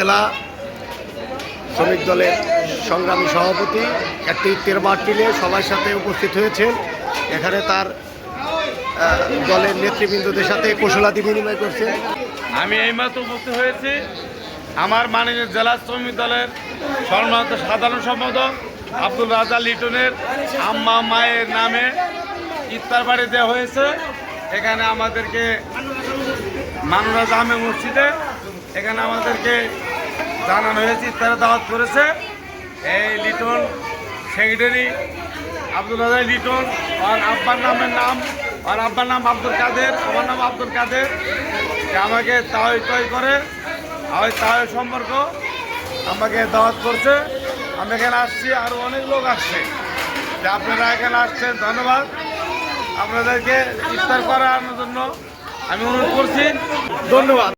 জেলা শ্রমিক দলের সংগ্রামী সভাপতি একটি ইফতার পার্টি নিয়ে সবার সাথে উপস্থিত হয়েছেন। এখানে তার দলের নেতৃবৃন্দদের সাথে কুশলাদি বিনিময় করছেন। আমি এইমাত্র উপস্থিত হয়েছি আমার মাননীয় জেলা শ্রমিক দলের সম্মানিত সাধারণ সম্পাদক আব্দুল রাজা লিটনের আম্মা মায়ের নামে ইফতার পার্টি দেওয়া হয়েছে। এখানে আমাদেরকে মানুরা জামে মসজিদে এখানে আমাদেরকে জানানো হয়েছে, ইফতারে দাওয়াত করেছে। এই লিটন সেক্রেটারি আব্দুল রাজা লিটন, আর আব্বার নাম আব্দুল কাদের, আমার নাম আব্দুল কাদের। আমাকে তাই করে তাই সম্পর্ক আমাকে দাওয়াত করছে। আমি এখানে আসছি, আরও অনেক লোক আসছে। আপনারা এখানে আসছেন, ধন্যবাদ। আপনাদেরকে ইফতার করানোর জন্য আমি অনুরোধ করছি, ধন্যবাদ।